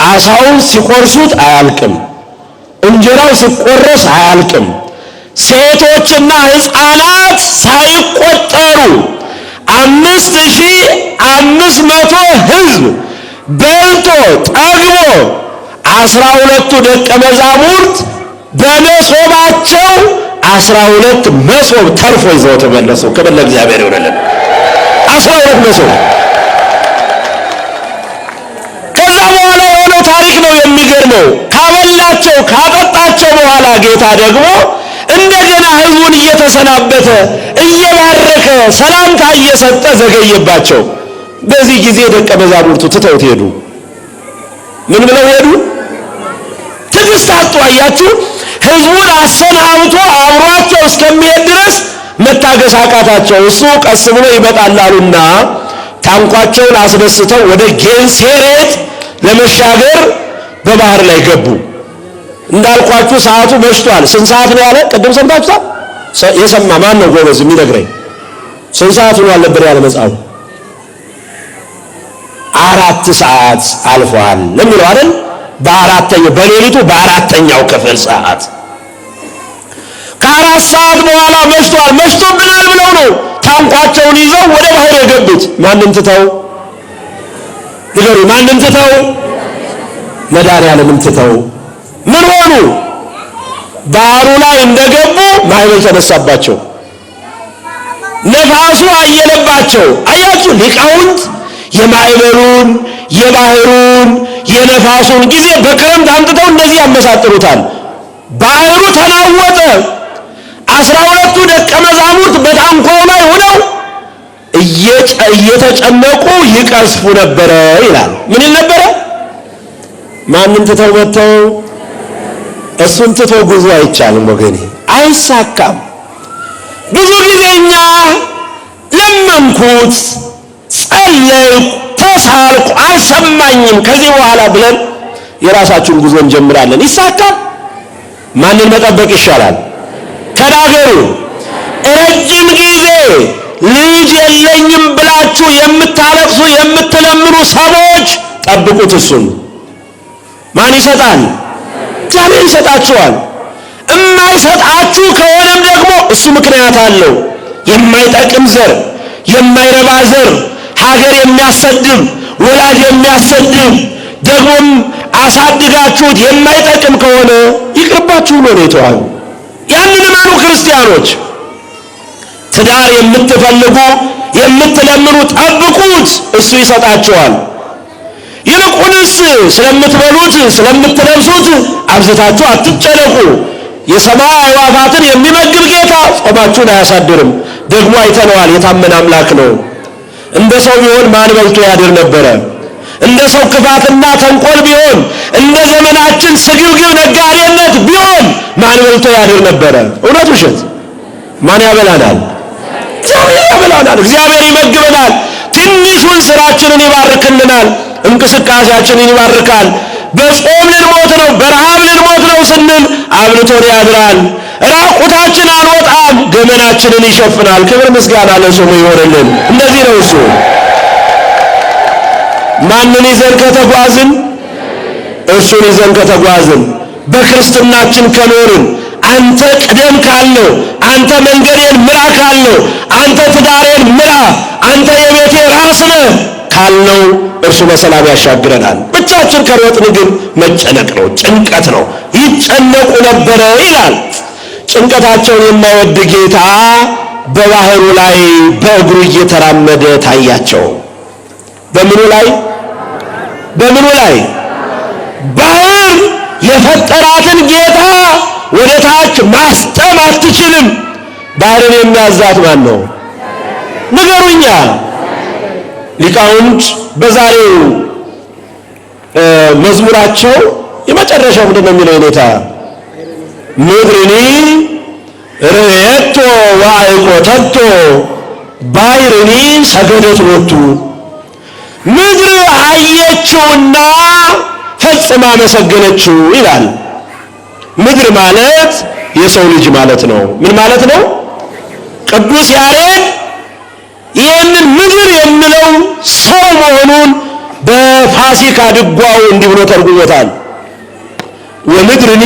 ዓሣውን ሲቆርሱት አያልቅም፣ እንጀራው ሲቆረስ አያልቅም። ሴቶችና ሕፃናት ሳይቆጠሩ 5500 ሕዝብ በልቶ ጠግቦ 12ቱ ደቀ መዛሙርት በመሶባቸው 12 መሶብ ተርፎ ይዘው ተመለሱ። ክብር ለእግዚአብሔር ይሁንልን። 12 መሶብ። ከዛ በኋላ የሆነው ታሪክ ነው የሚገርመው። ካበላቸው ካጠጣቸው በኋላ ጌታ ደግሞ እንደገና ሕዝቡን እየተሰናበተ እየባረከ ሰላምታ እየሰጠ ዘገየባቸው። በዚህ ጊዜ ደቀ መዛሙርቱ ትተውት ሄዱ። ምን ብለው ሄዱ? ትዕግስት አጡ። አያችሁ፣ ሕዝቡን አሰናብቶ አብሯቸው እስከሚሄድ ድረስ መታገስ አቃታቸው። እሱ ቀስ ብሎ ይመጣላሉና ታንኳቸውን አስነስተው ወደ ጌንሴሬት ለመሻገር በባህር ላይ ገቡ። እንዳልኳችሁ ሰዓቱ መሽቷል። ስንት ሰዓት ነው ያለ? ቅድም ሰምታችኋል? የሰማ ማን ነው ጎበዝ የሚነግረኝ? ስንት ሰዓት ነው ያለበት ያለ መጽሐፉ? 4 ሰዓት አልፏል ለሚለው አይደል? በሌሊቱ በአራተኛው ክፍል ሰዓት ከ4 ሰዓት በኋላ መሽቷል። መሽቶብናል ብለው ነው ታንኳቸውን ይዘው ወደ ባህር የገቡት። ማንን ትተው? ንገሩ፣ ማንን ትተው? መድኃኒዓለምን ትተው። ምን ሆኑ? ባህሩ ላይ እንደገቡ ማዕበል ተነሳባቸው፣ ነፋሱ አየለባቸው። አያችሁ ሊቃውንት የማዕበሉን የባህሩን የነፋሱን ጊዜ በክረምት አምጥተው እንደዚህ ያመሳጥሩታል። ባህሩ ተናወጠ። 12ቱ ደቀ መዛሙርት በታንኳው ላይ ሆነው እየተጨነቁ ይቀስፉ ነበረ ይላል። ምን ይል ነበረ? ማንን ትተው መጥተው? እሱን ትቶ ጉዞ አይቻልም ወገኔ፣ አይሳካም። ብዙ ጊዜ እኛ ለመንኩት፣ ጸለይኩ፣ ሳልኩ አልሰማኝም ከዚህ በኋላ ብለን የራሳችንን ጉዞ እንጀምራለን። ይሳካል? ማንን መጠበቅ ይሻላል? ተናገሩ። ረጅም ጊዜ ልጅ የለኝም ብላችሁ የምታለቅሱ የምትለምኑ ሰዎች ጠብቁት። እሱን ማን ይሰጣል? እግዚአብሔር ይሰጣችኋል። እማይሰጣችሁ ከሆነም ደግሞ እሱ ምክንያት አለው። የማይጠቅም ዘር፣ የማይረባ ዘር፣ ሀገር የሚያሰድብ ወላጅ የሚያሰድብ ደግሞም አሳድጋችሁት የማይጠቅም ከሆነ ይቅርባችሁ ነው የተዋሉ። ያንን እመኑ ክርስቲያኖች። ትዳር የምትፈልጉ የምትለምኑ ጠብቁት፣ እሱ ይሰጣችኋል። ይልቁንስ ስለምትበሉት ስለምትለብሱት አብዝታችሁ አትጨነቁ። የሰማይ አዕዋፋትን የሚመግብ ጌታ ጾማችሁን አያሳድርም። ደግሞ አይተነዋል፣ የታመነ አምላክ ነው። እንደ ሰው ቢሆን ማን በልቶ ያድር ነበረ? እንደ ሰው ክፋትና ተንኮል ቢሆን፣ እንደ ዘመናችን ስግብግብ ነጋዴነት ቢሆን ማን በልቶ ያድር ነበረ? እውነት ውሸት? ማን ያበላናል? እግዚአብሔር ያበላናል። እግዚአብሔር ይመግበናል። ትንሹን ስራችንን ይባርክልናል። እንቅስቃሴያችንን ይባርካል። በጾም ልንሞት ነው በረሃብ ልንሞት ነው ስንል አብልቶን ያድራል። ራቁታችን አንወጣም፣ ገመናችንን ይሸፍናል። ክብር ምስጋና ለስሙ ይሆንልን። እንደዚህ ነው እሱ። ማንን ይዘን ከተጓዝን? እሱን ይዘን ከተጓዝን በክርስትናችን ከኖርን አንተ ቅደም ካለው፣ አንተ መንገዴን ምራ ካለው፣ አንተ ትዳሬን ምራ፣ አንተ የቤቴ ራስ ነህ ካልነው እርሱ በሰላም ያሻግረናል። ብቻችን ከሮጥን ግን መጨነቅ ነው፣ ጭንቀት ነው። ይጨነቁ ነበረ ይላል። ጭንቀታቸውን የማይወድ ጌታ በባህሩ ላይ በእግሩ እየተራመደ ታያቸው። በምኑ ላይ? በምኑ ላይ? ባህር የፈጠራትን ጌታ ወደ ታች ማስጠም አትችልም። ባህርን የሚያዛት ማን ነው? ንገሩኛ። ሊቃውንት በዛሬው መዝሙራቸው የመጨረሻው ምንድን ነው የሚለው? ሁኔታ ምድርኒ ርየቶ ወአይቆተቶ ባሕርኒ ሰገደት ሎቱ። ምድር አየችውና ፈጽማ አመሰገነችው ይላል። ምድር ማለት የሰው ልጅ ማለት ነው። ምን ማለት ነው? ቅዱስ ያሬድ ይህንን ምድር የሚለው ሰው መሆኑን በፋሲካ ድጓው እንዲህ ብሎ ተርጉሞታል። ወምድርኒ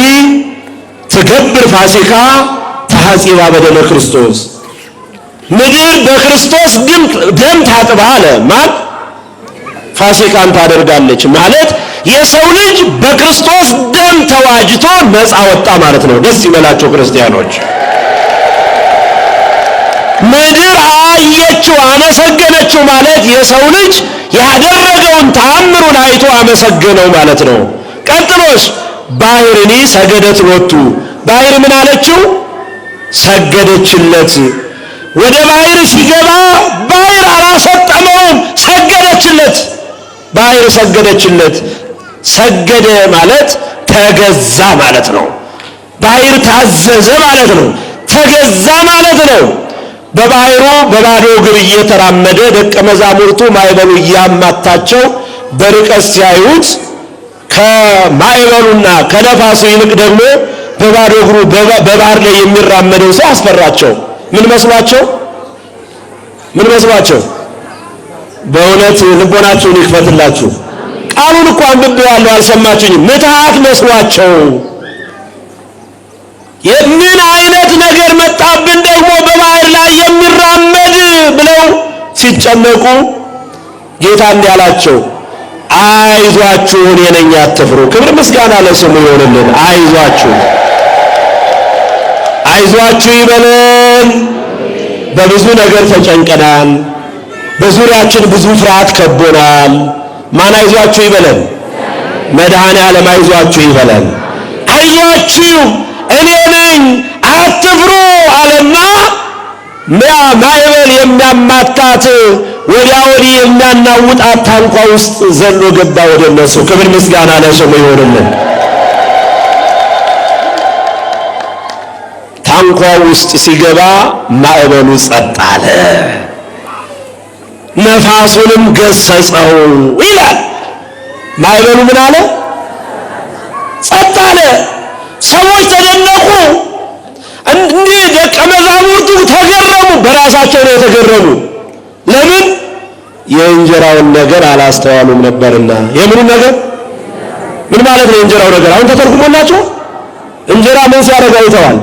ትገብር ፋሲካ ተሐጺባ በደለ ክርስቶስ። ምድር በክርስቶስ ደም ታጥባ አለ። ማን? ፋሲካን ታደርጋለች ማለት የሰው ልጅ በክርስቶስ ደም ተዋጅቶ ነፃ ወጣ ማለት ነው። ደስ ይበላቸው ክርስቲያኖች። ምድር አየችው አመሰገነችው ማለት የሰው ልጅ ያደረገውን ተአምሩን አይቶ አመሰገነው ማለት ነው። ቀጥሎስ ባሕርኒ ሰገደት ሎቱ። ባሕር ምን አለችው? ሰገደችለት። ወደ ባሕር ሲገባ ባሕር አላሰጠመውም፣ ሰገደችለት። ባሕር ሰገደችለት። ሰገደ ማለት ተገዛ ማለት ነው። ባሕር ታዘዘ ማለት ነው። ተገዛ ማለት ነው። በባሕሩ በባዶ እግር እየተራመደ ደቀ መዛሙርቱ ማዕበሉ እያማታቸው በርቀት ሲያዩት ከማዕበሉና ከነፋሱ ይልቅ ደግሞ በባዶ እግሩ በባህር ላይ የሚራመደው ሰው አስፈራቸው። ምን መስሏቸው? ምን መስሏቸው? በእውነት ልቦናችሁን ይክፈትላችሁ። ቃሉን እኮ አንብቤዋለሁ፣ አልሰማችሁኝም? ምትሃት መስሏቸው የምን አይነት ነገር መጣብን ደግሞ በባህር ላይ የሚራመድ ብለው ሲጨነቁ ጌታ እንዲህ አላቸው፣ አይዟችሁ እኔ ነኝ አትፍሩ። ክብር ምስጋና ለስሙ ይሆንልን። አይዟችሁ አይዟችሁ ይበለን። በብዙ ነገር ተጨንቀናል። በዙሪያችን ብዙ ፍርሃት ከቦናል። ማን አይዟችሁ ይበለን? መድኃኔዓለም አይዟችሁ ይበለን። አይዟችሁ እኔ ነኝ አትፍሩ አለና ማዕበል የሚያማታት ወዲያ ወዲህ የሚያናውጣት ታንኳ ውስጥ ዘሎ ገባ ወደ እነሱ። ክብር ምስጋና ለስሙ ይሆንልን። ታንኳ ውስጥ ሲገባ ማዕበሉ ጸጥ አለ። ነፋሱንም ገሰጸው ይላል። ማዕበሉ ምን አለ? ጸጥ አለ። ሰዎች ተደነቁ። እንዲህ ደቀ መዛሙርቱ ተገረሙ። በራሳቸው ነው የተገረሙ። ለምን? የእንጀራውን ነገር አላስተዋሉም ነበርና። የምኑ ነገር? ምን ማለት ነው የእንጀራው ነገር? አሁን ተተርጉሞላችሁ እንጀራ ምን ሲያደርግ አይተዋል?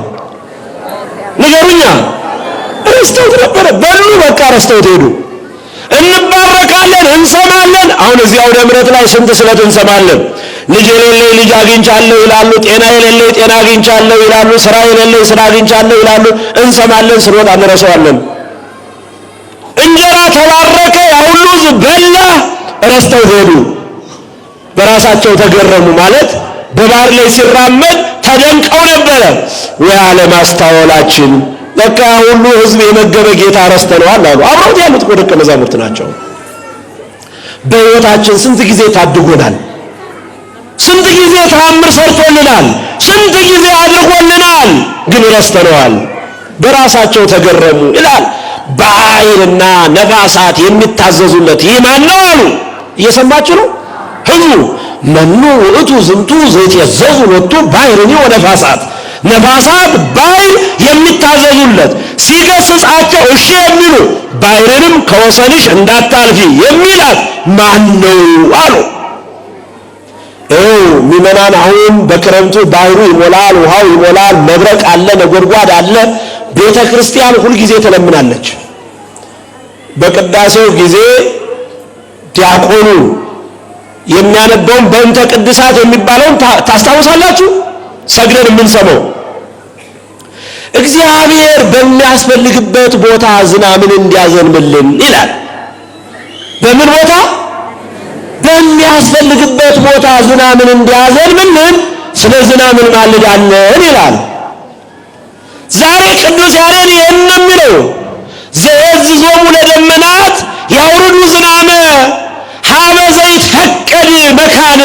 ንገሩኛ። ረስተውት ነበረ። በሉ በቃ ረስተውት ሄዱ። እንባረካለን፣ እንሰማለን። አሁን እዚህ አውደ ምሕረት ላይ ስንት ስለት እንሰማለን። ልጅ የሌለኝ ልጅ አግኝቻለሁ ይላሉ። ጤና የሌለኝ ጤና አግኝቻለሁ ይላሉ። ስራ የሌለኝ ስራ አግኝቻለሁ ይላሉ። እንሰማለን፣ ስንወጣ እንረሳዋለን። እንጀራ ተባረከ፣ ያ ሁሉ ሕዝብ በላ፣ ረስተው ሄዱ። በራሳቸው ተገረሙ። ማለት በባህር ላይ ሲራመድ ተደንቀው ነበረ። ያለ ማስተዋላችን ለካ ሁሉ ሕዝብ የመገበ ጌታ ረስተነዋል አሉ። አብረውት ያሉት ደቀ መዛሙርት ናቸው። በሕይወታችን ስንት ጊዜ ታድጎናል። ስንት ጊዜ ተአምር ሰርቶልናል። ስንት ጊዜ አድርጎልናል። ግን ረስተነዋል። በራሳቸው ተገረሙ ይላል። ባሕርና ነፋሳት የሚታዘዙለት ይህ ማን ነው አሉ። እየሰማችሁ ነው? ሕዝቡ መኑ ውእቱ ዝንቱ ዘይትየዘዙ ሎቱ ባሕርኒ ወነፋሳት፣ ነፋሳት ባሕር የሚታዘዙለት ሲገስጻቸው እሺ የሚሉ ባሕርንም ከወሰንሽ እንዳታልፊ የሚላት ማን ነው አሉ። ሚመናን አሁን በክረምቱ ባሕሩ ይሞላል፣ ውሃው ይሞላል፣ መብረቅ አለ፣ ነጎድጓድ አለ። ቤተ ክርስቲያን ሁልጊዜ ትለምናለች። በቅዳሴው ጊዜ ዲያቆኑ የሚያነበውን በእንተ ቅድሳት የሚባለውን ታስታውሳላችሁ? ሰግደን የምንሰማው እግዚአብሔር በሚያስፈልግበት ቦታ ዝናምን እንዲያዘንብልን ይላል። በምን ቦታ? በሚያስፈልግበት ቦታ ዝናምን እንዲያዘንብልን ስለ ዝናም እንማልዳለን ይላል። ዛሬ ቅዱስ ያሬድ ይህን ነው የሚለው። ዘየዝዞሙ ለደመናት ያውርዱ ዝናመ ሀበ ዘይትፈቀድ መካን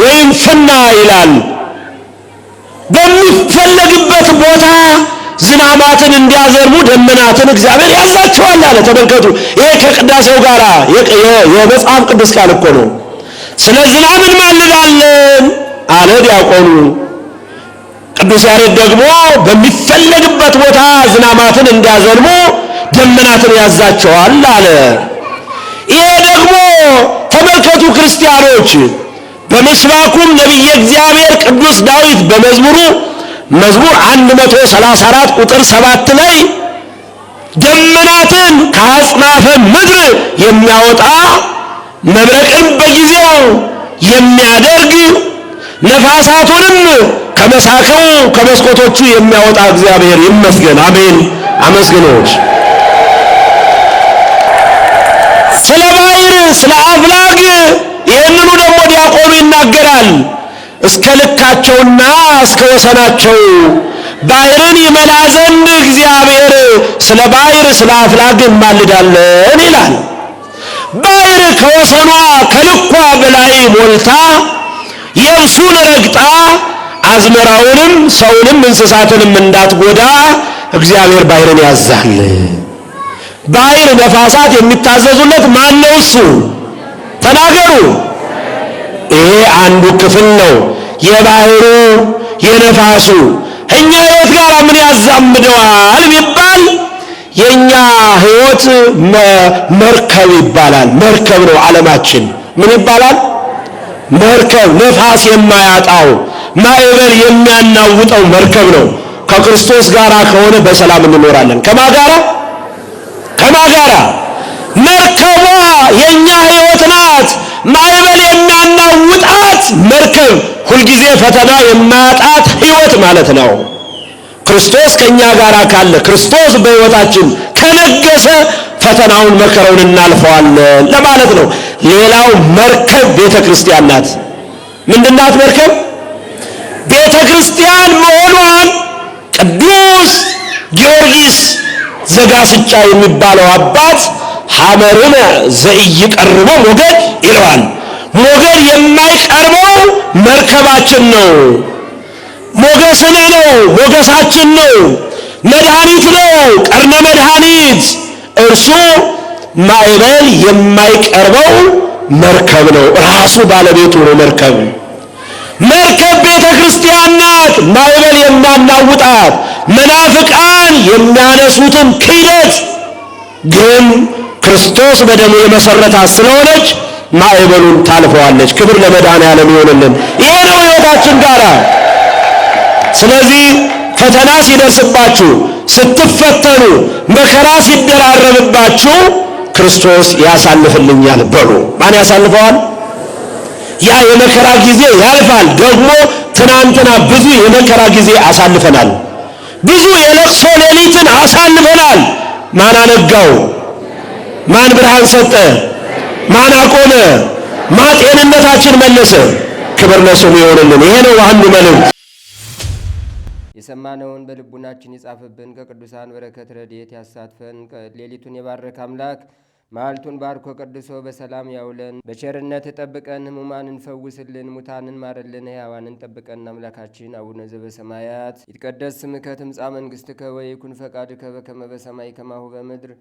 ወይም ፍና ይላል። በሚፈለግበት ቦታ ዝናማትን እንዲያዘንቡ ደመናትን እግዚአብሔር ያዛቸዋል አለ። ተመልከቱ፣ ይሄ ከቅዳሴው ጋር የመጽሐፍ ቅዱስ ቃል እኮ ነው። ስለ ዝናም እንማልዳለን አለ ዲያቆኑ። ቅዱስ ያሬድ ደግሞ በሚፈለግበት ቦታ ዝናማትን እንዲያዘንቡ ደመናትን ያዛቸዋል አለ። ይሄ ደግሞ ተመልከቱ ክርስቲያኖች፣ በምስባኩም ነቢየ እግዚአብሔር ቅዱስ ዳዊት በመዝሙሩ መዝሙር 134 ቁጥር 7 ላይ ደመናትን ከአጽናፈ ምድር የሚያወጣ መብረቅን በጊዜው የሚያደርግ ነፋሳቱንም ከመሳከው ከመስኮቶቹ የሚያወጣ እግዚአብሔር ይመስገን። አሜን። አመስግኖች ስለ ባሕር ስለ አፍላግ ይህንኑ ደግሞ ዲያቆኑ ይናገራል። እስከ ልካቸውና እስከ ወሰናቸው ባሕርን ይመላ ዘንድ እግዚአብሔር ስለ ባሕር ስለ አፍላግ እንማልዳለን ይላል። ባሕር ከወሰኗ ከልኳ በላይ ሞልታ የብሱን ረግጣ አዝመራውንም ሰውንም እንስሳትንም እንዳትጎዳ እግዚአብሔር ባሕርን ያዛል። ባሕር ነፋሳት የሚታዘዙለት ማን ነው? እሱ ተናገሩ። ይሄ አንዱ ክፍል ነው የባሕሩ የነፋሱ። እኛ ሕይወት ጋር ምን ያዛምደዋል ቢባል የኛ ሕይወት መርከብ ይባላል። መርከብ ነው ዓለማችን። ምን ይባላል? መርከብ። ነፋስ የማያጣው ማዕበል የሚያናውጠው መርከብ ነው። ከክርስቶስ ጋር ከሆነ በሰላም እንኖራለን። ከማን ጋር? ከማን ጋር? መርከቧ የኛ ሕይወት ናት። ማዕበል የሚያናውጣት መርከብ፣ ሁልጊዜ ፈተና የማያጣት ሕይወት ማለት ነው። ክርስቶስ ከኛ ጋር ካለ፣ ክርስቶስ በሕይወታችን ከነገሰ ፈተናውን መከራውን እናልፈዋለን ለማለት ነው። ሌላው መርከብ ቤተ ክርስቲያን ናት። ምንድናት መርከብ? ቤተ ክርስቲያን መሆኗን ቅዱስ ጊዮርጊስ ዘጋስጫ የሚባለው አባት ሐመርነ ዘኢይቀርቦ ሞገድ ይለዋል። ሞገድ የማይቀርበው መርከባችን ነው። ሞገስነ ነው፣ ሞገሳችን ነው፣ መድኃኒት ነው፣ ቀርነ መድኃኒት። እርሱ ማዕበል የማይቀርበው መርከብ ነው። ራሱ ባለቤቱ ነው መርከብ። መርከብ ቤተ ክርስቲያን ናት። ማዕበል የማናውጣት መናፍቃን የሚያነሱትን ክህደት ግን ክርስቶስ በደሙ የመሰረታት ስለሆነች ማዕበሉን ታልፈዋለች። ክብር ለመድኃኔዓለም ይሆንልን። ይሄ ነው ሕይወታችን ጋራ። ስለዚህ ፈተና ሲደርስባችሁ፣ ስትፈተኑ፣ መከራ ሲደራረብባችሁ ክርስቶስ ያሳልፍልኛል በሉ። ማን ያሳልፈዋል? ያ የመከራ ጊዜ ያልፋል። ደግሞ ትናንትና ብዙ የመከራ ጊዜ አሳልፈናል። ብዙ የለቅሶ ሌሊትን አሳልፈናል። ማን አነጋው? ማን ብርሃን ሰጠ? ማን አቆመ? ማን ጤንነታችን መለሰ? ክብር ለስሙ ይሆንልን። ይሄ ነው አንዱ መልእክት። የሰማነውን በልቡናችን ይጻፍብን፣ ከቅዱሳን በረከት ረድኤት ያሳትፈን። ሌሊቱን የባረከ አምላክ መዓልቱን ባርኮ ቀድሶ በሰላም ያውለን። በቸርነት ጠብቀን፣ ሕሙማንን ፈውስልን፣ ሙታንን ማረልን፣ ሕያዋንን ጠብቀን። አምላካችን አቡነ ዘበሰማያት ይትቀደስ ስምከ ትምጻእ መንግሥትከ ወይኩን ፈቃድከ በከመ በሰማይ ከማሁ በምድር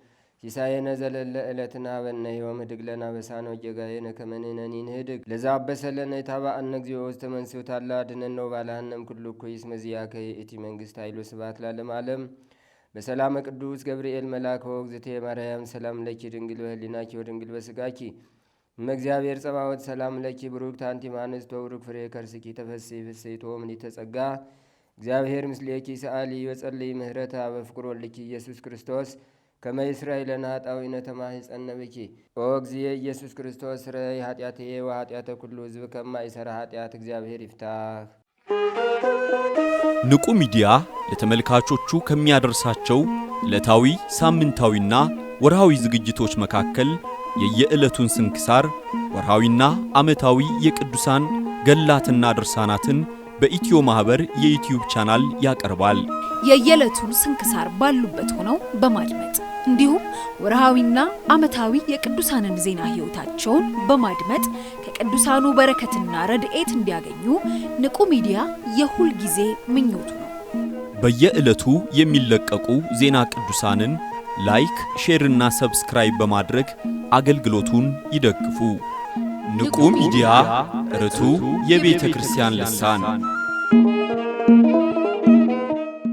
ሲሳየነ ዘለለ ዕለትነ ሀበነ ዮም ህድግ ለነ አበሳነ ወጌጋየነ ከመ ንሕነኒ ንህድግ ለዘአበሰ ለነ ኢታብአነ እግዚኦ ውስተ መንሥኦት አላ አድኅነነ ወባልሐነ ኩሉ እኩይ እስመ ዚአከ ይእቲ መንግሥት ኃይል ወስብሐት ለዓለመ ዓለም። በሰላመ ቅዱስ ገብርኤል መልአከ ወእግዝእቴ ማርያም ሰላም ለኪ ድንግል በህሊናኪ ወድንግል በስጋኪ እመ እግዚአብሔር ጸባዖት ሰላም ለኪ ብሩክት አንቲ እምአንስት ወብሩክ ፍሬ ከርስኪ ተፈሥሒ ፍሥሕት ምልዕተ ጸጋ እግዚአብሔር ምስሌኪ ሰአሊ ወጸልይ ምህረታ በፍቅር ወልኪ ኢየሱስ ክርስቶስ ከመ ይስራይ ለነ ኃጣውኢነ ተማኅፀነ ብኪ ኦ እግዚእ ኢየሱስ ክርስቶስ ስረይ ኃጢአትየ ወኃጢአተ ኩሉ ሕዝብ ከማይሠራ ኃጢአት እግዚአብሔር ይፍታህ። ንቁ ሚዲያ ለተመልካቾቹ ከሚያደርሳቸው ዕለታዊ ሳምንታዊና ወርሃዊ ዝግጅቶች መካከል የየዕለቱን ስንክሳር ወርሃዊና ዓመታዊ የቅዱሳን ገላትና ድርሳናትን በኢትዮ ማህበር የዩቲዩብ ቻናል ያቀርባል። የየዕለቱን ስንክሳር ባሉበት ሆነው በማድመጥ እንዲሁም ወርሃዊና ዓመታዊ የቅዱሳንን ዜና ሕይወታቸውን በማድመጥ ከቅዱሳኑ በረከትና ረድኤት እንዲያገኙ ንቁ ሚዲያ የሁል ጊዜ ምኞቱ ነው። በየዕለቱ የሚለቀቁ ዜና ቅዱሳንን ላይክ፣ ሼር እና ሰብስክራይብ በማድረግ አገልግሎቱን ይደግፉ። ንቁ ሚዲያ ርቱ የቤተ ክርስቲያን ልሳን